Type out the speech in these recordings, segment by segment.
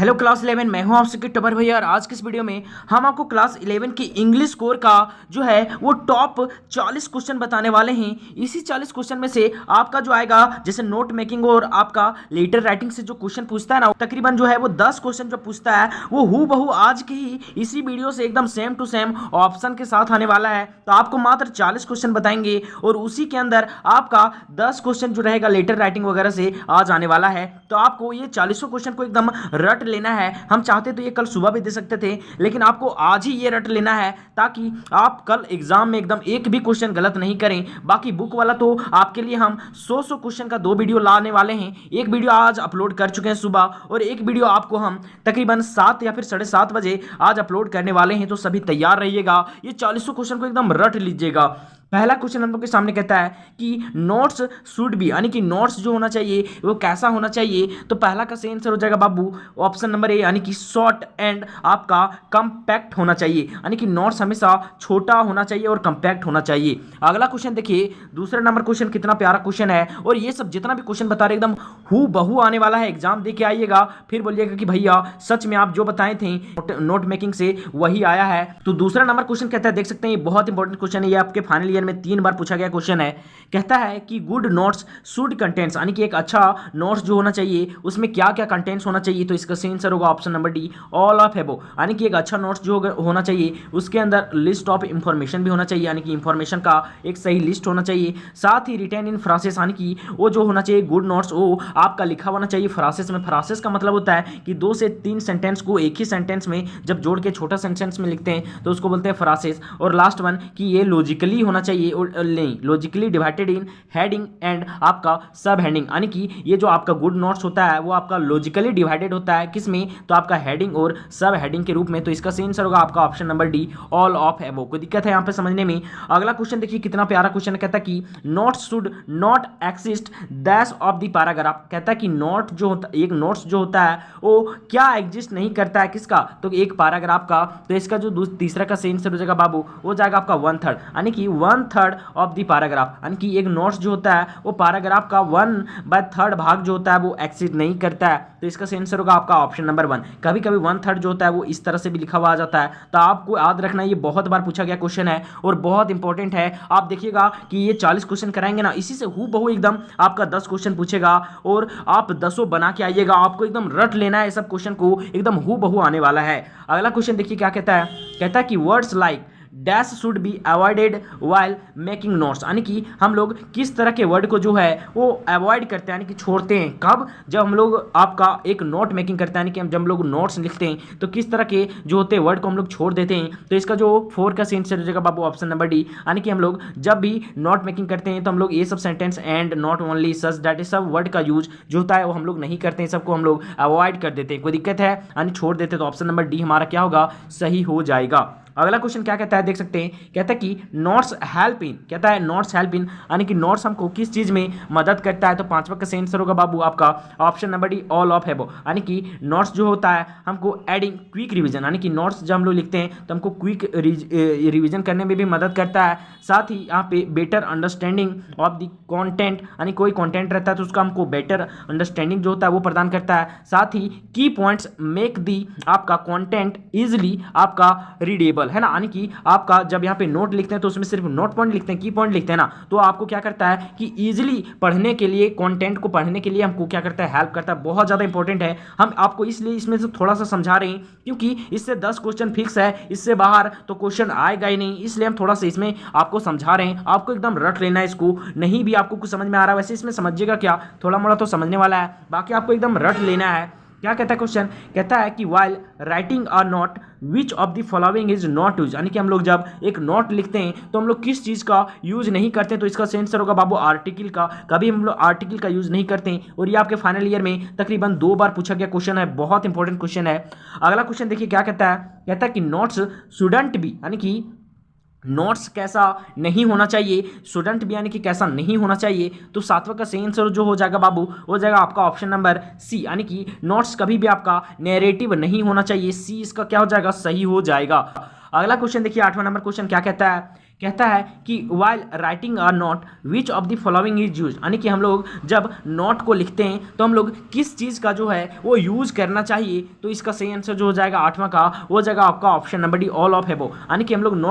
Hello class 11, मैं हूं आपसे टॉपर भैया। और आज की इस वीडियो में हम आपको क्लास 11 की इंग्लिश स्कोर का जो है वो टॉप 40 क्वेश्चन बताने वाले हैं। इसी 40 क्वेश्चन में से आपका जो आएगा जैसे नोट मेकिंग और आपका लेटर राइटिंग से जो क्वेश्चन पूछता है ना, तकरीबन जो है वो 10 क्वेश्चन जो पूछता है वो हूबहू आज की ही इसी वीडियो से एकदम सेम टू सेम ऑप्शन के साथ आने वाला है। तो आपको मात्र 40 क्वेश्चन बताएंगे और उसी के अंदर आपका 10 क्वेश्चन जो रहेगा लेटर राइटिंग वगैरह से आज आने वाला है। तो आपको ये 40 क्वेश्चन को एकदम रट लेना है। हम चाहते तो ये कल सुबह भी दे सकते थे, लेकिन आपको आज ही ये रट लेना है ताकि आप कल एग्जाम में एकदम एक भी क्वेश्चन गलत नहीं करें। बाकी बुक वाला तो आपके लिए हम 100 क्वेश्चन का 2 वीडियो लाने वाले हैं। एक वीडियो आज अपलोड कर चुके हैं सुबह और एक वीडियो आपको हम तकरीबन 7 या फिर 7:30 बजे आज अपलोड करने वाले हैं। तो सभी तैयार रहिएगा, ये 40 क्वेश्चन को एकदम रट लीजिएगा। पहला क्वेश्चन हम लोग के सामने कहता है कि नोट्स शुड बी, यानी कि नोट्स जो होना चाहिए वो कैसा होना चाहिए। तो पहला का सही आंसर हो जाएगा बाबू ऑप्शन नंबर ए, यानी कि शॉर्ट एंड आपका कंपैक्ट होना चाहिए, यानी कि नोट्स हमेशा छोटा होना चाहिए और कंपैक्ट होना चाहिए। अगला क्वेश्चन देखिए, दूसरा नंबर क्वेश्चन, कितना प्यारा क्वेश्चन है। और ये सब जितना भी क्वेश्चन बता रहे एकदम हू बहू आने वाला है। एग्जाम दे के आइएगा फिर बोलिएगा कि भैया सच में आप जो बताए थे नोट मेकिंग से वही आया है। तो दूसरा नंबर क्वेश्चन कहता है, देख सकते हैं ये बहुत इंपॉर्टेंट क्वेश्चन है, ये आपके फाइनल ईयर में 3 बार पूछा गया क्वेश्चन है। कहता है कि गुड नोट्स शुड कंटेंट्स, यानी कि एक अच्छा नोट्स जो होना चाहिए उसमें क्या क्या कंटेंट्स होना चाहिए। तो इसका सही आंसर होगा option number D, all of एबो, यानी कि एक अच्छा नोट्स जो होना चाहिए उसके अंदर लिस्ट ऑफ इंफॉर्मेशन भी होना चाहिए, यानी कि इंफॉर्मेशन का एक सही लिस्ट होना चाहिए। साथ ही रिटेन इन फ्रासेस, यानी कि वो जो होना चाहिए गुड नोट्स वो आपका लिखा होना चाहिए फ्रासेस में। फ्रासेस का मतलब होता है कि 2 से 3 सेंटेंस को एक ही सेंटेंस में जब जोड़ के छोटा सेंटेंस में लिखते हैं तो उसको बोलते हैं फ्रासेस। और लास्ट वन कि ये लॉजिकली होना चाहिए, और नहीं logically divided in heading and आपका सब हेडिंग, यानी कि ये जो आपका गुड नोट्स होता है वो आपका लॉजिकली डिवाइडेड होता है किसमें, तो आपका हेडिंग और सब हेडिंग के रूप में। तो इसका सही आंसर होगा आपका option number D, all of एबो। कोई दिक्कत है यहाँ पे समझने में। अगला क्वेश्चन देखिए कितना प्यारा क्वेश्चन कहता है कि notes should not exist दैश of the paragraph. कहता है कि नोट जो होता एक नोट्स जो होता है वो क्या एग्जिस्ट नहीं करता है किसका, तो एक पैराग्राफ का। तो इसका जो तीसरा का सही आंसर हो जाएगा बाबू वो जाएगा आपका 1/3, यानी कि 1/3 ऑफ द पैराग्राफ, यानी कि एक नोट्स जो होता है वो पैराग्राफ का 1/3 भाग जो होता है वो एक्सिस्ट नहीं करता है। तो इसका सही आंसर होगा आपका ऑप्शन नंबर 1। कभी कभी 1/3 जो होता है वो इस तरह से भी लिखा हुआ आ जाता है। तो आपको याद रखना, ये बहुत बार पूछा गया क्वेश्चन है और बहुत इंपॉर्टेंट है। आप देखिएगा कि ये 40 क्वेश्चन कराएंगे ना, इसी से हूबहू एकदम आपका 10 क्वेश्चन पूछेगा और आप 10 बना के आइएगा। आपको एकदम रट लेना है, सब क्वेश्चन को एकदम हूबहू आने वाला है। अगला क्वेश्चन देखिए क्या कहता है, कहता है कि words like dash should be avoided while making notes, यानी कि हम लोग किस तरह के वर्ड को जो है वो अवॉइड करते हैं, यानी कि छोड़ते हैं। कब, जब हम लोग आपका एक नोट मेकिंग करते हैं, यानी कि जब हम लोग नोट्स लिखते हैं तो किस तरह के जो होते हैं वर्ड को हम लोग छोड़ देते हैं। तो इसका जो 4 का आंसर हो जाएगा बाबू ऑप्शन नंबर डी, यानी कि हम लोग जब भी नोट मेकिंग करते हैं तो हम लोग ये सब sentence and not only such that is सब वर्ड का यूज जो होता है वो हम लोग नहीं करते हैं, सबको हम लोग अवॉइड कर देते हैं। कोई दिक्कत है यानी छोड़ देते हैं। तो ऑप्शन नंबर डी हमारा क्या होगा, सही हो जाएगा। अगला क्वेश्चन क्या कहता है, देख सकते हैं, कहता है कि नोट्स हेल्प इन, कहता है नोट्स हेल्प इन, यानी कि नोट्स हमको किस चीज में मदद करता है। तो 5वां का आंसर होगा बाबू आपका option number D, all of एबो, यानी कि नोट्स जो होता है हमको एडिंग क्विक रिवीजन, यानी कि नोट्स जब हम लोग लिखते हैं तो हमको क्विक रिवीजन करने में भी मदद करता है। साथ ही यहाँ पे better understanding of the content, यानी कोई कॉन्टेंट रहता है तो उसका हमको बेटर अंडरस्टैंडिंग जो होता है वो प्रदान करता है। साथ ही की पॉइंट्स मेक दी आपका कॉन्टेंट इजिली आपका रीडेबल, है ना, यानी कि आपका जब यहाँ पे नोट लिखते हैं तो उसमें सिर्फ नोट पॉइंट लिखते हैं, की पॉइंट लिखते हैं ना, तो आपको क्या करता है कि इजीली पढ़ने के लिए, कंटेंट को पढ़ने के लिए हमको क्या करता है, हेल्प करता है। बहुत ज़्यादा इंपॉर्टेंट है। हम आपको इसलिए इसमें से थोड़ा सा समझा रहे हैं क्योंकि इससे 10 क्वेश्चन फिक्स है, इससे बाहर तो क्वेश्चन आएगा ही नहीं, इसलिए हम थोड़ा सा इसमें आपको समझा रहे हैं। आपको एकदम रट लेना है इसको, नहीं भी आपको कुछ समझ में आ रहा है वैसे इसमें समझिएगा क्या, थोड़ा मोड़ा तो समझने वाला है, बाकी आपको एकदम रट लेना है। क्या कहता है क्वेश्चन, कहता है कि while writing a note which of the following is not use, यानी कि हम लोग जब एक नोट लिखते हैं तो हम लोग किस चीज़ का यूज नहीं करते। तो इसका आंसर होगा बाबू आर्टिकल का। कभी हम लोग आर्टिकल का यूज नहीं करते हैं और ये आपके फाइनल ईयर में तकरीबन 2 बार पूछा गया क्वेश्चन है, बहुत इंपॉर्टेंट क्वेश्चन है। अगला क्वेश्चन देखिए क्या कहता है, कहता है कि नोट्स शुडंट बी, यानी कि नोट्स कैसा नहीं होना चाहिए, स्टूडेंट भी यानी कि कैसा नहीं होना चाहिए। तो 7वां का सही आंसर जो हो जाएगा बाबू हो जाएगा आपका ऑप्शन नंबर सी, यानी कि नोट्स कभी भी आपका नैरेटिव नहीं होना चाहिए। सी इसका क्या हो जाएगा, सही हो जाएगा। अगला क्वेश्चन देखिए 8वां नंबर क्वेश्चन क्या कहता है, कहता है कि while writing a note which of the following is use, यानी कि हम लोग जब नोट को लिखते हैं तो हम लोग किस चीज़ का जो है वो यूज करना चाहिए। तो इसका सही आंसर जो हो जाएगा 8वां का वो जाएगा आपका option number D, all of एबो। यानी कि हम लोग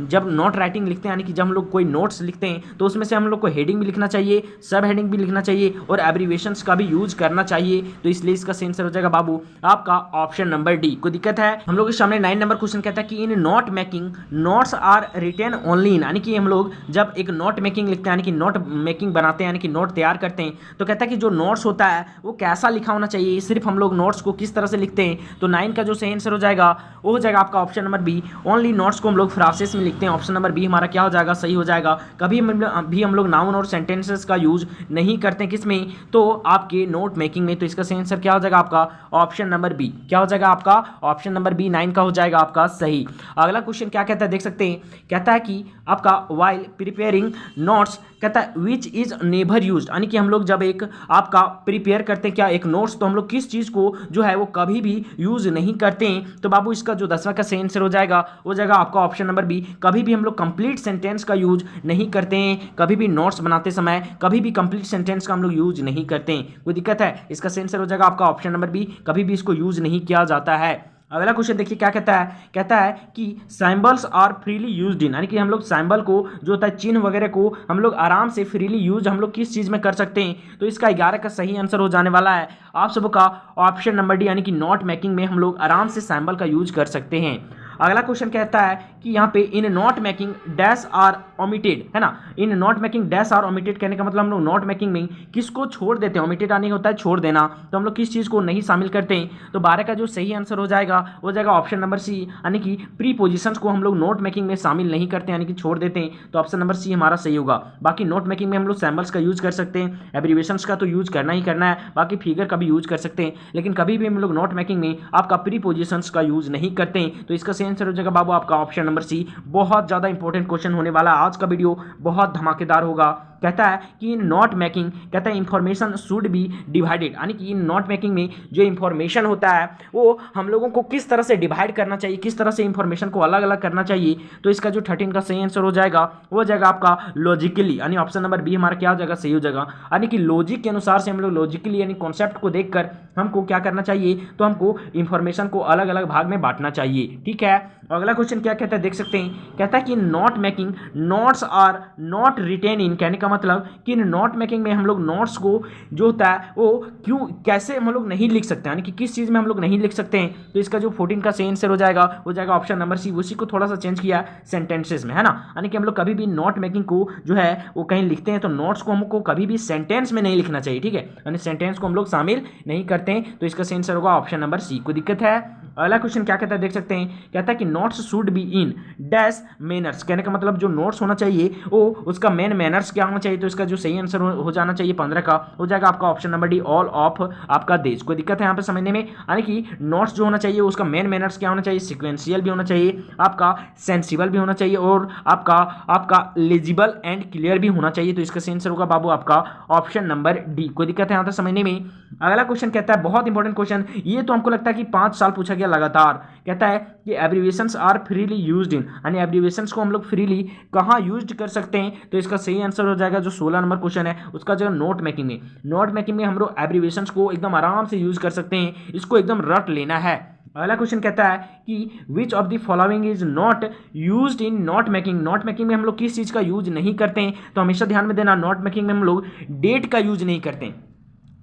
जब नोट राइटिंग लिखते हैं, यानी कि जब हम लोग कोई नोट्स लिखते हैं तो उसमें से हम लोग को हेडिंग भी लिखना चाहिए, सब हेडिंग भी लिखना चाहिए और एब्रीवेशंस का भी यूज करना चाहिए। तो इसलिए इसका सही आंसर हो जाएगा बाबू आपका ऑप्शन नंबर डी। कोई दिक्कत है? हम लोग के सामने 9 नंबर क्वेश्चन कहता है कि in note making notes are written only, यानी कि हम लोग जब एक नोट मेकिंग लिखते हैं, यानी कि नोट मेकिंग बनाते हैं, यानी कि नोट तैयार करते हैं, तो कहता है कि जो नोट्स होता है वो कैसा लिखा होना चाहिए, सिर्फ हम लोग नोट्स को किस तरह से लिखते हैं। तो 9 का जो सही आंसर हो जाएगा वो हो जाएगा आपका option number B, only notes को हम लोग फ्रासेस में लिखते हैं। ऑप्शन नंबर बी हमारा क्या हो जाएगा, सही हो जाएगा। कभी भी हम लोग नाउन और सेंटेंसेस का यूज नहीं करते किस में, तो आपके नोट मेकिंग में। तो इसका सही आंसर क्या हो जाएगा आपका ऑप्शन नंबर बी, क्या हो जाएगा आपका ऑप्शन नंबर बी, 9 का हो जाएगा आपका सही। अगला क्वेश्चन क्या कहता है देख सकते हैं, कहता है कि आपका वाइल प्रिपेयरिंग नोट्स, कहता है विच इज नेवर यूज्ड, यानी कि हम लोग जब एक आपका प्रिपेयर करते हैं क्या एक नोट्स, तो हम लोग किस चीज़ को जो है वो कभी भी यूज नहीं करते हैं। तो बाबू इसका जो 10वां का सही आंसर हो जाएगा वो जाएगा आपका ऑप्शन नंबर बी, कभी भी हम लोग कंप्लीट सेंटेंस का यूज नहीं करते हैं। कभी भी नोट्स बनाते समय कभी भी कंप्लीट सेंटेंस का हम लोग यूज नहीं करते हैं। कोई दिक्कत है? इसका सही आंसर हो जाएगा आपका ऑप्शन नंबर बी, कभी भी इसको यूज नहीं किया जाता है। अगला क्वेश्चन देखिए क्या कहता है, कहता है कि symbols are freely used in, यानी कि हम लोग सिंबल को जो होता है चिन्ह वगैरह को हम लोग आराम से फ्रीली यूज हम लोग किस चीज़ में कर सकते हैं। तो इसका 11 का सही आंसर हो जाने वाला है आप सबका ऑप्शन नंबर डी, यानी कि नोट मेकिंग में हम लोग आराम से सिंबल का यूज कर सकते हैं। अगला क्वेश्चन कहता है कि यहाँ पे in note making dash are omitted, है ना, in note making dash are omitted कहने का मतलब हम लोग नोट मेकिंग में किसको छोड़ देते हैं, ओमिटेड आने होता है छोड़ देना, तो हम लोग किस चीज़ को नहीं शामिल करते हैं। तो 12 का जो सही आंसर हो जाएगा वो जाएगा ऑप्शन नंबर सी, यानी कि प्रीपोजिशंस को हम लोग नोट मेकिंग में शामिल नहीं करते, यानी कि छोड़ देते हैं। तो ऑप्शन नंबर सी हमारा सही होगा। बाकी नोट मेकिंग में हम लोग सिंबल्स का यूज कर सकते हैं, एब्रीवेशंस का तो यूज करना ही करना है, बाकी फिगर का भी यूज कर सकते हैं, लेकिन कभी भी हम लोग नोट मेकिंग में आपका प्रीपोजिशंस का यूज नहीं करते हैं। तो इसका सही आंसर हो जाएगा बाबू आपका ऑप्शन नंबर सी। बहुत ज्यादा इंपॉर्टेंट क्वेश्चन होने वाला है, आज का वीडियो बहुत धमाकेदार होगा। कहता है कि इन नोट मेकिंग, कहता है इंफॉर्मेशन शुड बी डिवाइडेड, यानी कि इन नोट मेकिंग में जो इंफॉर्मेशन होता है वो हम लोगों को किस तरह से डिवाइड करना चाहिए, किस तरह से इंफॉर्मेशन को अलग अलग करना चाहिए। तो इसका जो 13 का सही आंसर हो जाएगा वो हो जाएगा आपका लॉजिकली, यानी ऑप्शन नंबर बी हमारा क्या हो जाएगा, सही हो जाएगा। यानी कि लॉजिक के अनुसार से हम लोग लॉजिकली यानी कॉन्सेप्ट को देखकर हमको क्या करना चाहिए, तो हमको इंफॉर्मेशन को अलग अलग भाग में बांटना चाहिए। ठीक है, अगला क्वेश्चन क्या कहता है देख सकते हैं, कहता है कि note making notes are not written in, कहने का मतलब कि नोट मेकिंग में हम लोग नोट्स को जो होता है वो क्यों कैसे हम लोग नहीं लिख सकते, यानी कि किस चीज़ में हम लोग नहीं लिख सकते हैं। तो इसका जो 14 का सही आंसर हो जाएगा ऑप्शन नंबर सी, उसी को थोड़ा सा चेंज किया सेंटेंसेस में, है ना, यानी कि हम लोग कभी भी नोट मेकिंग को जो है वो कहीं लिखते हैं तो नोट्स को हमको कभी भी सेंटेंस में नहीं लिखना चाहिए। ठीक है, यानी सेंटेंस को हम लोग शामिल नहीं करते हैं। तो इसका सही आंसर होगा ऑप्शन नंबर सी। कोई दिक्कत है? अगला क्वेश्चन क्या कहता है देख सकते हैं, कहता है कि notes should be in dash manners, कहने का मतलब जो नोट्स होना चाहिए वो उसका मेन मैनर्स क्या होना चाहिए। तो इसका जो सही आंसर हो जाना चाहिए 15 का हो जाएगा आपका option number D, all of आपका देश। कोई दिक्कत है यहाँ पे समझने में, यानी कि नोट्स जो होना चाहिए उसका मेन मैनर्स क्या होना चाहिए, सिक्वेंशियल भी होना चाहिए, आपका सेंसिबल भी होना चाहिए और आपका लेजिबल एंड क्लियर भी होना चाहिए। तो इसका सही आंसर होगा बाबू आपका ऑप्शन नंबर डी। कोई दिक्कत है यहाँ तक समझने में? अगला क्वेश्चन कहता है बहुत इंपॉर्टेंट क्वेश्चन, ये तो हमको लगता है कि 5 साल पूछा गया लगातार। कहता है कि abbreviations are freely used in, यानी एब्रीवेशंस को हम लोग फ्रीली कहाँ यूज कर सकते हैं। तो इसका सही आंसर हो जाएगा जो 16 नंबर क्वेश्चन है उसका जो नोट मेकिंग में, नोट मेकिंग में हम लोग एब्रीवेशंस को एकदम आराम से यूज कर सकते हैं, इसको एकदम रट लेना है। अगला क्वेश्चन कहता है कि which of the following is not used in note making, note making में हम लोग किस चीज़ का यूज नहीं करते हैं। तो हमेशा ध्यान में देना, नोट मेकिंग में हम लोग डेट का यूज नहीं करते हैं।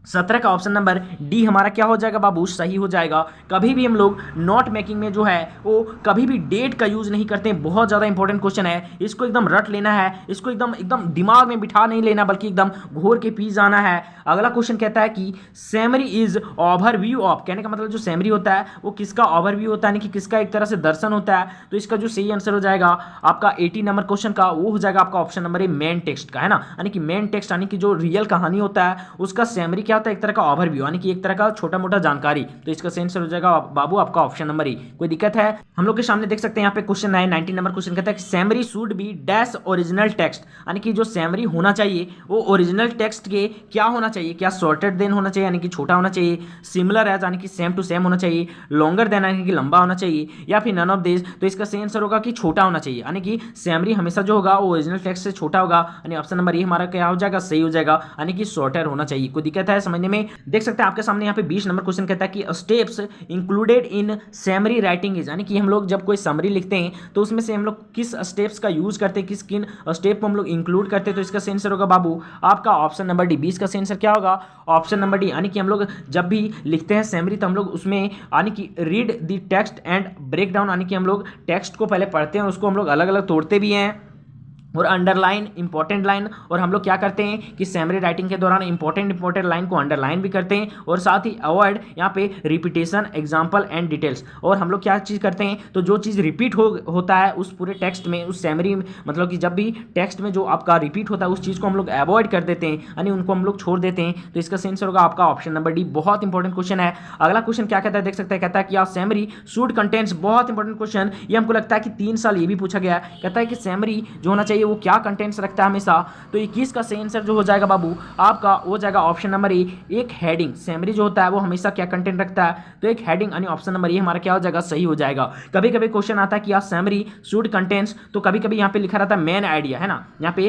17 का ऑप्शन नंबर डी हमारा क्या हो जाएगा बाबू, सही हो जाएगा। कभी भी हम लोग नोट मेकिंग में जो है वो कभी भी डेट का यूज नहीं करते हैं। बहुत ज़्यादा इंपॉर्टेंट क्वेश्चन है, इसको एकदम रट लेना है, इसको एकदम दिमाग में बिठा नहीं लेना बल्कि एकदम घोर के पी जाना है। अगला क्वेश्चन कहता है कि सैमरी इज ओवरव्यू ऑफ, कहने का मतलब जो सैमरी होता है वो किसका ओवरव्यू होता है, यानी कि किसका एक तरह से दर्शन होता है। तो इसका जो सही आंसर हो जाएगा आपका 18 नंबर क्वेश्चन का वो हो जाएगा आपका option number A, main text का, है ना, यानी कि मेन टेक्स्ट यानी कि जो रियल कहानी होता है उसका सैमरी क्या होता है, एक तरह का ओवरव्यू, यानी कि एक तरह का छोटा मोटा जानकारी। तो इसका सही आंसर हो जाएगा बाबू आपका ऑप्शन नंबर ई। कोई दिक्कत है? हम लोग के सामने देख सकते हैं यहाँ पे क्वेश्चन है 19 नंबर क्वेश्चन कहता है कि summary should be dash original text, यानी कि जो सैमरी होना चाहिए वो ओरिजिनल टेक्स्ट के क्या होना चाहिए, क्या शॉर्टेड देन होना चाहिए यानी कि छोटा होना चाहिए, सिमिलर एज यानी कि सेम टू सेम होना चाहिए, लॉन्गर देन यानी कि लंबा होना चाहिए, या फिर नन ऑफ दिस। तो इसका सही आंसर होगा कि छोटा होना चाहिए, यानी कि सैमरी हमेशा जो होगा वो ओरिजिनल टेक्स्ट से छोटा होगा, यानी ऑप्शन नंबर ए हमारा क्या हो जाएगा, सही हो जाएगा, यानी कि शॉर्टर होना चाहिए। कोई दिक्कत है समझने में? देख सकते हैं आपके सामने यहाँ पे 20 नंबर क्वेश्चन कहता है कि steps included in summary writing is, यानी कि हम लोग जब कोई समरी लिखते हैं तो उसमें से हम लोग किस स्टेप्स का यूज करते हैं, किन स्टेप को हम लोग इंक्लूड करते हैं। तो इसका सही आंसर होगा बाबू आपका ऑप्शन नंबर डी। 20 का सही आंसर क्या होगा, ऑप्शन नंबर डी, यानी कि हम लोग जब भी लिखते हैं सैमरी तो हम लोग उसमें यानी कि read the text and break down, यानी कि हम लोग टेक्स्ट को पहले पढ़ते हैं और उसको हम लोग अलग अलग तोड़ते भी हैं, और अंडरलाइन इंपॉर्टेंट लाइन, और हम लोग क्या करते हैं कि सैमरी राइटिंग के दौरान इंपॉर्टेंट लाइन को अंडरलाइन भी करते हैं, और साथ ही अवॉइड यहाँ पे रिपीटेशन एग्जांपल एंड डिटेल्स। और हम लोग क्या चीज़ करते हैं, तो जो चीज़ रिपीट होता है उस पूरे टेक्स्ट में, उस सैमरी मतलब कि जब भी टेक्स्ट में जो आपका रिपीट होता है उस चीज़ को हम लोग अवॉइड कर देते हैं, यानी उनको हम लोग छोड़ देते हैं। तो इसका सही आंसर होगा आपका ऑप्शन नंबर डी। बहुत इंपॉर्टेंट क्वेश्चन है। अगला क्वेश्चन क्या कहता है देख सकते हैं, कहता है कि सैमरी शुड कंटेंट्स, बहुत इंपॉर्टेंट क्वेश्चन, ये हमको लगता है कि 3 साल ये भी पूछा गया है। कहता है कि सैमरी जो होना चाहिए वो क्या कंटेंट्स रखता है हमेशा। तो 21 का सही आंसर जो हो जाएगा बाबू आपका हो जाएगा ऑप्शन नंबर ए, एक हेडिंग। सैमरी जो होता है वो हमेशा क्या कंटेंट रखता है, तो एक हेडिंग, यानी ऑप्शन नंबर ए हमारा क्या हो जाएगा, सही हो जाएगा। कभी कभी क्वेश्चन आता है कि सैमरी शुड कंटेंट्स, तो कभी कभी यहाँ पे लिखा रहता है मेन आइडिया, है ना, यहाँ पे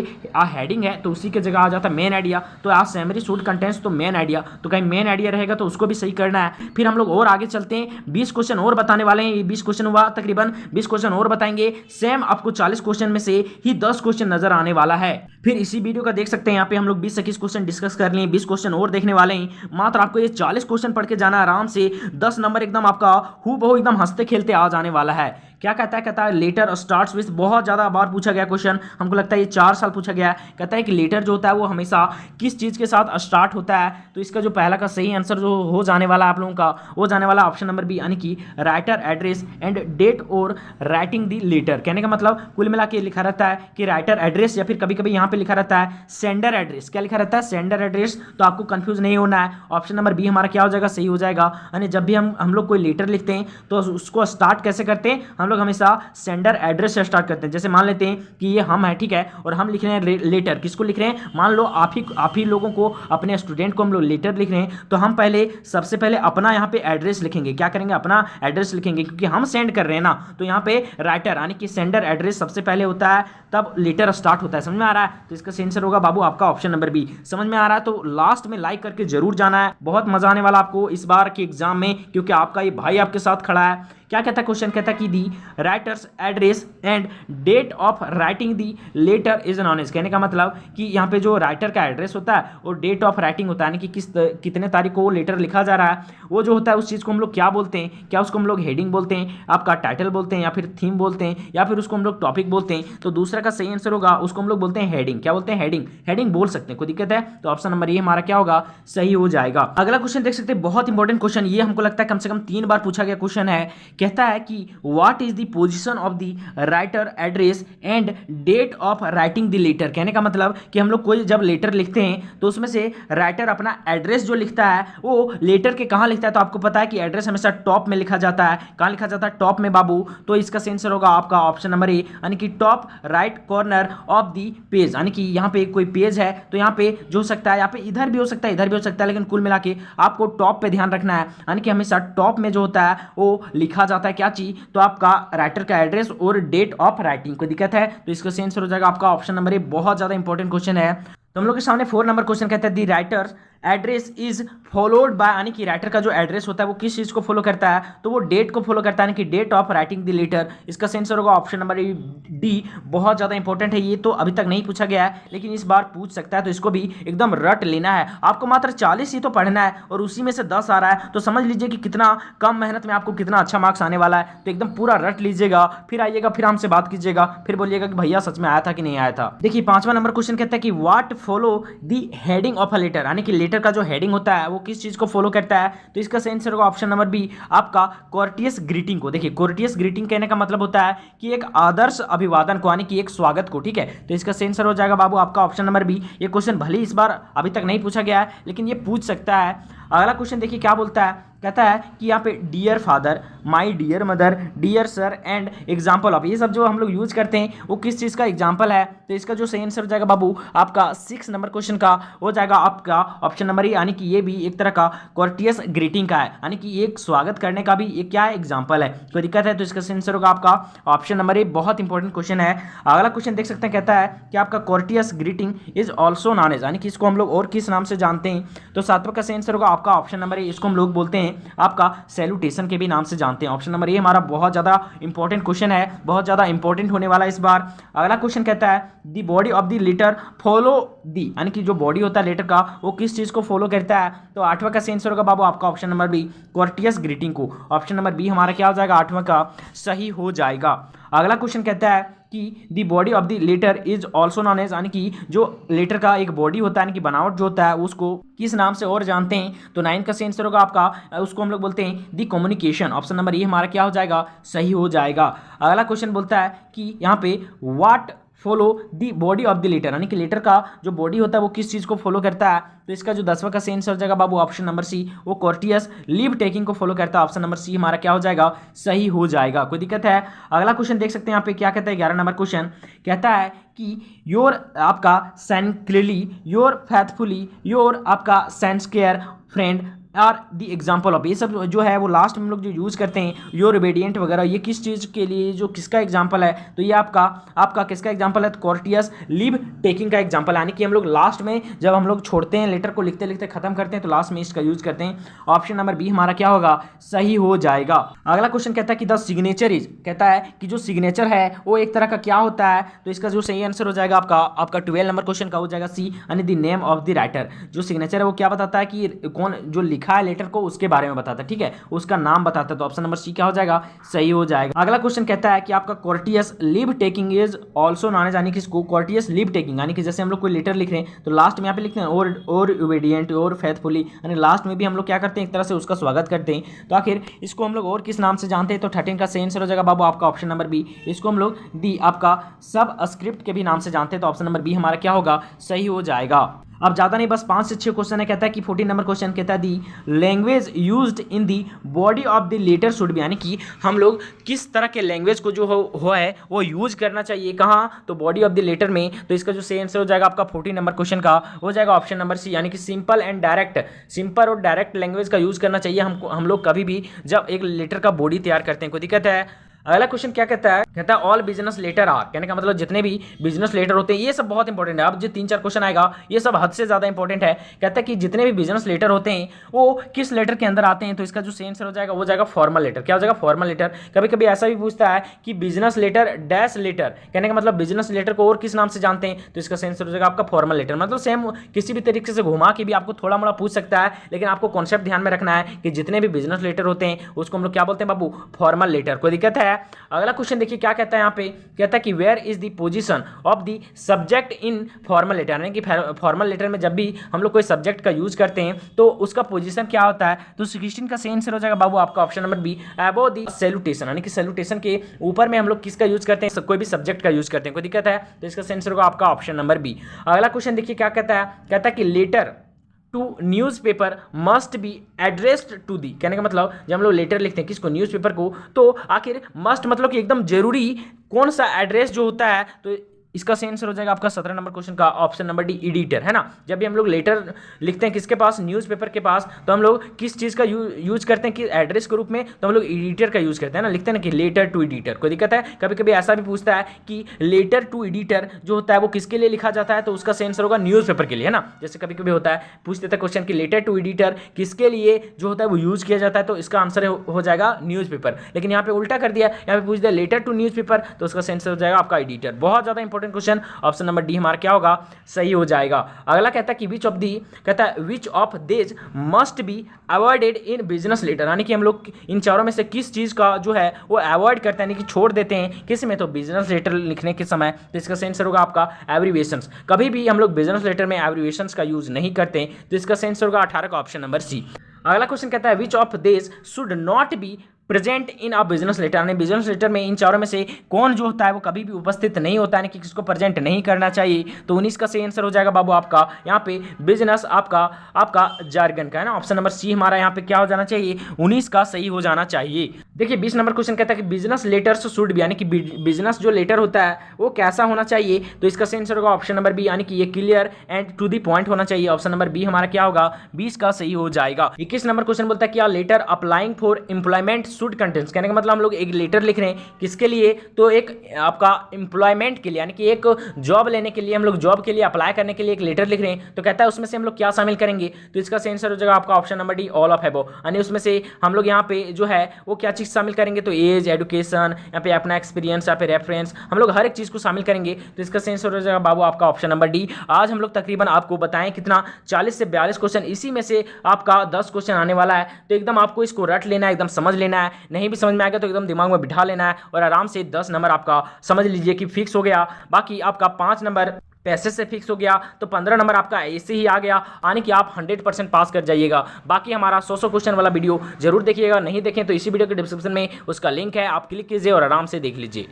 हेडिंग है तो उसी के जगह आ जाता है मेन आइडिया। तो सैमरी शुड कंटेंट्स तो मेन आइडिया, तो कहीं मेन आइडिया रहेगा तो उसको भी सही करना है। फिर हम लोग और आगे चलते हैं, 20 क्वेश्चन और बताने वाले हैं। 20 क्वेश्चन हुआ तकरीबन, 20 क्वेश्चन और बताएंगे। सेम आपको 40 क्वेश्चन में से ही 10 क्वेश्चन नजर आने वाला है। फिर इसी वीडियो का देख सकते हैं यहाँ पे हम लोग 20 से 21 क्वेश्चन डिस्कस कर लिए, 20 क्वेश्चन और देखने वाले हैं। मात्र आपको ये 40 क्वेश्चन पढ़ के जाना, आराम से 10 नंबर एकदम आपका हूबहू एकदम हंसते खेलते आ जाने वाला है। क्या कहता है लेटर स्टार्ट्स विथ, बहुत ज़्यादा बार पूछा गया क्वेश्चन, हमको लगता है ये 4 साल पूछा गया है। कहता है कि लेटर जो होता है वो हमेशा किस चीज़ के साथ स्टार्ट होता है। तो इसका जो पहला का सही आंसर जो हो जाने वाला आप लोगों का, वो जाने वाला ऑप्शन नंबर बी, यानी कि राइटर एड्रेस एंड डेट और राइटिंग दी लेटर। कहने का मतलब कुल मिला के लिखा रहता है कि राइटर एड्रेस, या फिर कभी कभी यहाँ पे लिखा रहता है सेंडर एड्रेस। क्या लिखा रहता है, सेंडर एड्रेस। तो आपको कंफ्यूज नहीं होना है, ऑप्शन नंबर बी हमारा क्या हो जाएगा, सही हो जाएगा। यानी जब भी हम लोग कोई लेटर लिखते हैं तो उसको स्टार्ट कैसे करते हैं, हम लोग हमेशा सेंडर एड्रेस से स्टार्ट करते हैं। जैसे मान लेते हैं कि ये हम है, ठीक है, और हम लिख रहे हैं लेटर, किसको लिख रहे हैं, मान लो आप ही लोगों को, अपने स्टूडेंट को हम लोग लेटर लिख रहे हैं। तो हम सबसे पहले अपना यहाँ पे एड्रेस लिखेंगे। क्या करेंगे, अपना एड्रेस लिखेंगे, क्योंकि हम सेंड कर रहे हैं ना। तो यहाँ पे राइटर यानी कि सेंडर एड्रेस सबसे पहले होता है, तब लेटर स्टार्ट होता है। समझ में आ रहा है? तो इसका आंसर होगा बाबू आपका ऑप्शन नंबर बी। समझ में आ रहा है तो लास्ट में लाइक करके जरूर जाना है, बहुत मजा आने वाला आपको इस बार के एग्जाम में, क्योंकि आपका ये भाई आपके साथ खड़ा है। क्या कहता है क्वेश्चन, कहता है कि the writer's address and date of writing the letter is known. कहने का मतलब कि यहाँ पे जो राइटर का एड्रेस होता है और डेट ऑफ राइटिंग होता है, यानी कि कितने तारीख को वो लेटर लिखा जा रहा है, वो जो होता है उस चीज़ को हम लोग क्या बोलते हैं, क्या उसको हम लोग हेडिंग बोलते हैं, आपका टाइटल बोलते हैं, या फिर थीम बोलते हैं, या फिर उसको हम लोग टॉपिक बोलते हैं। तो दूसरा का सही आंसर होगा, उसको हम लोग बोलते हैं हेडिंग। क्या बोलते हैं, हेडिंग। हेडिंग बोल सकते हैं, कोई दिक्कत है? तो ऑप्शन नंबर ये हमारा क्या होगा, सही हो जाएगा। अगला क्वेश्चन देख सकते हैं, बहुत इंपॉर्टेंट क्वेश्चन, ये हमको लगता है कम से कम 3 बार पूछा गया क्वेश्चन है। कहता है कि what is the position of the writer address and date of writing the letter. कहने का मतलब कि हम लोग कोई जब लेटर लिखते हैं तो उसमें से राइटर अपना एड्रेस जो लिखता है वो लेटर के कहाँ लिखता है। तो आपको पता है कि एड्रेस हमेशा टॉप में लिखा जाता है। कहाँ लिखा जाता है, टॉप में बाबू। तो इसका आंसर होगा आपका ऑप्शन नंबर ए, यानी कि top right corner of the page. यानी कि यहाँ पे कोई पेज है तो यहाँ पे जो हो सकता है, यहाँ पे इधर भी हो सकता है, इधर भी हो सकता है, लेकिन कुल मिला के आपको टॉप पे ध्यान रखना है। यानी कि हमेशा टॉप में जो होता है वो लिखा जाता है क्या चीज, तो आपका राइटर का एड्रेस और डेट ऑफ राइटिंग। कोई दिक्कत है? तो इसका सही आंसर हो जाएगा आपका ऑप्शन नंबर ए। बहुत ज्यादा इंपॉर्टेंट क्वेश्चन है। तो हम लोग के सामने 4 नंबर क्वेश्चन कहता है the writer address is followed by, यानी कि राइटर का जो एड्रेस होता है वो किस चीज को फॉलो करता है, तो वो डेट को फॉलो करता है, यानी कि date of writing the letter. इसका आंसर होगा ऑप्शन नंबर डी। बहुत ज्यादा इंपॉर्टेंट है, ये तो अभी तक नहीं पूछा गया है लेकिन इस बार पूछ सकता है, तो इसको भी एकदम रट लेना है। आपको मात्र 40 ही तो पढ़ना है और उसी में से 10 आ रहा है, तो समझ लीजिए कि कितना कम मेहनत में आपको कितना अच्छा मार्क्स आने वाला है। तो एकदम पूरा रट लीजिएगा, फिर आइएगा, फिर हमसे बात कीजिएगा, फिर बोलिएगा कि भैया सच में आया था कि नहीं आया था। देखिए 5वां नंबर क्वेश्चन कहता है कि what follow the heading of a letter, यानी कि लेटर का जो हेडिंग होता है वो किस चीज़ को फॉलो करता है, तो इसका सही आंसर होगा ऑप्शन नंबर बी आपका कोर्टियस ग्रीटिंग को। देखिए कोर्टियस ग्रीटिंग कहने का मतलब होता है कि एक आदर्श अभिवादन को, यानी कि एक स्वागत को, ठीक है। तो इसका सही आंसर हो जाएगा बाबू आपका ऑप्शन नंबर बी। ये क्वेश्चन भले इस बार अभी तक नहीं पूछा गया है लेकिन ये पूछ सकता है। अगला क्वेश्चन देखिए क्या बोलता है, कहता है कि यहाँ पे dear father, my dear mother, dear sir and example of, ये सब जो हम लोग यूज करते हैं वो किस चीज़ का एग्जाम्पल है, तो इसका जो सही आंसर हो जाएगा बाबू आपका 6 नंबर क्वेश्चन का हो जाएगा आपका ऑप्शन नंबर ए, यानी कि ये भी एक तरह का कोर्टियस ग्रीटिंग का है, यानी कि एक स्वागत करने का भी एक क्या है एग्जाम्पल है। कोई दिक्कत है तो इसका सही आंसर होगा आपका ऑप्शन नंबर ए। बहुत इंपॉर्टेंट क्वेश्चन है। अगला क्वेश्चन देख सकते हैं, कहता है कि आपका courteous greeting is also known as, यानी कि इसको हम लोग और किस नाम से जानते हैं, तो 7वां का सही आंसर होगा आपका ऑप्शन नंबर ए। इसको हम लोग बोलते हैं आपका सैल्यूटेशन के भी नाम से जानते हैं। ऑप्शन नंबर ए हमारा बहुत ज़्यादा इंपॉर्टेंट क्वेश्चन है, बहुत ज़्यादा इंपॉर्टेंट होने वाला है इस बार। अगला क्वेश्चन कहता है the body of the letter follow the, यानी कि जो बॉडी होता है लेटर का वो किस चीज़ को फॉलो करता है, तो 8वां का सही आंसर होगा बाबू आपका option number B courteous greeting को। ऑप्शन नंबर बी हमारा क्या हो जाएगा 8वां का सही हो जाएगा। अगला क्वेश्चन कहता है कि the body of the letter is also known as, यानी कि जो लेटर का एक बॉडी होता है, यानी कि बनावट जो होता है उसको किस नाम से और जानते हैं, तो 9 का सही आंसर होगा आपका, उसको हम लोग बोलते हैं दी कम्युनिकेशन। ऑप्शन नंबर ए हमारा क्या हो जाएगा सही हो जाएगा। अगला क्वेश्चन बोलता है कि यहाँ पे what follow the body of the letter, यानी कि लेटर का जो बॉडी होता है वो किस चीज़ को फॉलो करता है, तो इसका जो 10वां का सही आंसर हो जाएगा बाबू ऑप्शन नंबर सी, वो कोर्टियस लीव टेकिंग को फॉलो करता है। ऑप्शन नंबर सी हमारा क्या हो जाएगा सही हो जाएगा। कोई दिक्कत है। अगला क्वेश्चन देख सकते हैं यहाँ पे क्या कहता है, 11 नंबर क्वेश्चन कहता है कि योर आपका सैंक्लिली, योर फैथफुली, योर आपका सेंसकेयर फ्रेंड और दी एग्जाम्पल ऑफ, ये सब जो है वो लास्ट में हम लोग जो यूज़ करते हैं योर ओबेडिएंट वगैरह, ये किस चीज़ के लिए जो किसका एग्जाम्पल है, तो ये आपका किसका एग्जाम्पल है, तो कोर्टियस लीव टेकिंग का एग्जाम्पल, यानी कि हम लोग लास्ट में जब हम लोग छोड़ते हैं लेटर को लिखते लिखते खत्म करते हैं तो लास्ट में इसका यूज़ करते हैं। ऑप्शन नंबर बी हमारा क्या होगा सही हो जाएगा। अगला क्वेश्चन कहता है कि द सिग्नेचर इज, कहता है कि जो सिग्नेचर है वो एक तरह का क्या होता है, तो इसका जो सही आंसर हो जाएगा आपका 12 नंबर क्वेश्चन का हो जाएगा सी, यानी the name of the writer. जो सिग्नेचर है वो क्या बताता है कि कौन जो लिखा है लेटर को उसके बारे में बताता है, ठीक है, उसका नाम बताता है, तो ऑप्शन नंबर सी क्या हो जाएगा सही हो जाएगा। अगला क्वेश्चन कहता है कि आपका courteous leave taking is also known as, यानी कि इसको कोर्टियस लीव टेकिंग, यानी कि जैसे हम लोग कोई लेटर लिख रहे हैं तो लास्ट में यहाँ पे लिखते हैं और ओबेडिएंट और फेथफुली, यानी लास्ट में भी हम लोग क्या करते हैं एक तरह से उसका स्वागत करते हैं। तो आखिर इसको हम लोग और किस नाम से जानते हैं, तो 13 का सही आंसर हो जाएगा बाबू आपका ऑप्शन नंबर बी। इसको हम लोग दी आपका सब स्क्रिप्ट के भी नाम से जानते हैं, तो ऑप्शन नंबर बी हमारा क्या होगा सही हो जाएगा। अब ज़्यादा नहीं, बस 5 से 6 क्वेश्चन है। कहता है कि 14 नंबर क्वेश्चन कहता है the language used in the body of the letter should be, यानी कि हम लोग किस तरह के लैंग्वेज को जो हो है वो यूज करना चाहिए कहाँ, तो बॉडी ऑफ द लेटर में, तो इसका जो सही आंसर हो जाएगा आपका 14 नंबर क्वेश्चन का हो जाएगा ऑप्शन नंबर सी, यानी कि सिंपल एंड डायरेक्ट, सिंपल और डायरेक्ट लैंग्वेज का यूज करना चाहिए हम लोग कभी भी जब एक लेटर का बॉडी तैयार करते हैं। कोई दिक्कत है। अगला क्वेश्चन क्या कहता है, कहता है ऑल बिजनेस लेटर आर, कहने का मतलब जितने भी बिजनेस लेटर होते हैं, ये सब बहुत इंपॉर्टेंट है। अब जो 3-4 क्वेश्चन आएगा ये सब हद से ज्यादा इंपॉर्टेंट है। कहता है कि जितने भी बिजनेस लेटर होते हैं वो किस लेटर के अंदर आते हैं, तो इसका जो सही आंसर हो जाएगा वो जाएगा फॉर्मल लेटर। क्या हो जाएगा फॉर्मल लेटर। कभी कभी ऐसा भी पूछता है कि बिजनेस लेटर डैश लेटर, कहने का मतलब बिजनेस लेटर को और किस नाम से जानते हैं, तो इसका सही आंसर हो जाएगा आपका फॉर्मल लेटर। मतलब सेम किसी भी तरीके से घुमा के भी आपको थोड़ा मोड़ा पूछ सकता है, लेकिन आपको कॉन्सेप्ट ध्यान में रखना है कि जितने भी बिजनेस लेटर होते हैं उसको हम लोग क्या बोलते हैं बाबू फॉर्मल लेटर। कोई दिक्कत है। अगला क्वेश्चन देखिए क्या कहता है यहाँ पे, कहता है कि where is the position of the subject in formal letter, यानी कि फॉर्मल लेटर में जब भी हम लोग कोई सब्जेक्ट का यूज करते हैं तो उसका पोजीशन क्या होता है, तो 16 का सही आंसर हो जाएगा बाबू आपका option number be above the salutation, यानी कि सैल्यूटेशन के ऊपर में हम लोग किसका यूज करते हैं, कोई भी सब्जेक्ट का यूज करते हैं। कोई दिक्कत है तो इसका सही आंसर होगा आपका ऑप्शन नंबर बी। अगला क्वेश्चन देखिए क्या कहता है, कहता है कि letter to newspaper must be addressed to the, कहने का मतलब जब हम लोग लेटर लिखते हैं किसको न्यूज़पेपर को, तो आखिर मस्ट मतलब कि एकदम जरूरी कौन सा एड्रेस जो होता है, तो इसका सही आंसर हो जाएगा आपका 17 नंबर क्वेश्चन का ऑप्शन नंबर डी एडिटर, है ना। जब भी हम लोग लेटर लिखते हैं किसके पास, न्यूज़पेपर के पास, तो हम लोग किस चीज़ का यूज करते हैं कि एड्रेस के रूप में, तो हम लोग एडिटर का यूज करते हैं ना, लिखते हैं ना कि लेटर टू एडिटर। कोई दिक्कत है। कभी कभी ऐसा भी पूछता है कि लेटर टू एडिटर जो होता है वो किसके लिए लिखा जाता है, तो उसका सही आंसर होगा न्यूज़पेपर के लिए, है ना। जैसे कभी कभी होता है पूछ देता है क्वेश्चन कि लेटर टू एडिटर किसके लिए जो होता है वो यूज किया जाता है, तो इसका आंसर हो जाएगा न्यूज़पेपर। लेकिन यहाँ पे उल्टा कर दिया, यहाँ पे पूछ दिया लेटर टू न्यूज़पेपर, तो उसका सही आंसर हो जाएगा आपका एडिटर। बहुत ज़्यादा important important question, option number D हमारा क्या होगा, सही हो जाएगा। अगला कहता है कि which of this must be avoided in business letter, यानी कि हम लोग इन चारों में से किस चीज का जो है वो अवॉइड करते हैं, यानी कि छोड़ देते हैं किस में, तो बिजनेस लेटर लिखने के समय। तो इसका सही आंसर होगा आपका एब्रीविएशंस। कभी भी हम लोग बिजनेस लेटर में एब्रीविएशंस का यूज नहीं करते, तो इसका सही आंसर होगा 18 का ऑप्शन नंबर सी। अगला क्वेश्चन कहता है which of this should not be present in a business letter, यानी बिजनेस लेटर में इन चारों में से कौन जो होता है वो कभी भी उपस्थित नहीं होता है, यानी कि किसको प्रेजेंट नहीं करना चाहिए। तो 19 का सही आंसर हो जाएगा बाबू आपका यहाँ पे बिजनेस आपका जार्गन का है ना, ऑप्शन नंबर सी हमारा यहाँ पे क्या हो जाना चाहिए, 19 का सही हो जाना चाहिए। देखिए 20 नंबर क्वेश्चन कहता है कि बिजनेस लेटर्स शुड बी, यानी कि बिजनेस जो लेटर होता है वो कैसा होना चाहिए। तो इसका सही आंसर होगा ऑप्शन नंबर बी, यानी कि ये clear and to the point होना चाहिए। ऑप्शन नंबर बी हमारा क्या होगा, 20 का सही हो जाएगा। 21 नंबर क्वेश्चन बोलता है क्या letter applying for employment should contains, कहने का मतलब हम लोग एक लेटर लिख रहे हैं किसके लिए, तो एक आपका एम्प्लॉयमेंट के लिए, यानी कि एक जॉब लेने के लिए, हम लोग जॉब के लिए अप्लाई करने के लिए एक लेटर लिख रहे हैं। तो कहता है उसमें से हम लोग क्या शामिल करेंगे, तो इसका सही आंसर हो जाएगा आपका option number D, all of above, यानी उसमें से हम लोग यहाँ पे जो है वो क्या चीज शामिल करेंगे, तो एज, एजुकेशन, यहाँ पे अपना एक्सपीरियंस, यहाँ पे रेफरेंस, हम लोग हर एक चीज को शामिल करेंगे। तो इसका सही आंसर हो जाएगा बाबू आपका ऑप्शन नंबर डी। आज हम लोग तकरीबन आपको बताएं कितना 40 से 42 क्वेश्चन, इसी में से आपका 10 क्वेश्चन आने वाला है। तो एकदम आपको इसको रट लेना है, एकदम समझ लेना है, नहीं भी समझ में आएगा तो एकदम दिमाग में बिठा लेना है और आराम से 10 नंबर आपका समझ लीजिए कि फिक्स हो गया। बाकी आपका 5 नंबर पैसे से फिक्स हो गया, तो 15 नंबर आपका ऐसे ही आ गया, यानी कि आप 100% पास कर जाइएगा। बाकी हमारा 100 क्वेश्चन वाला वीडियो जरूर देखिएगा, नहीं देखें तो इसी वीडियो के डिस्क्रिप्शन में उसका लिंक है, आप क्लिक कीजिए और आराम से देख लीजिए।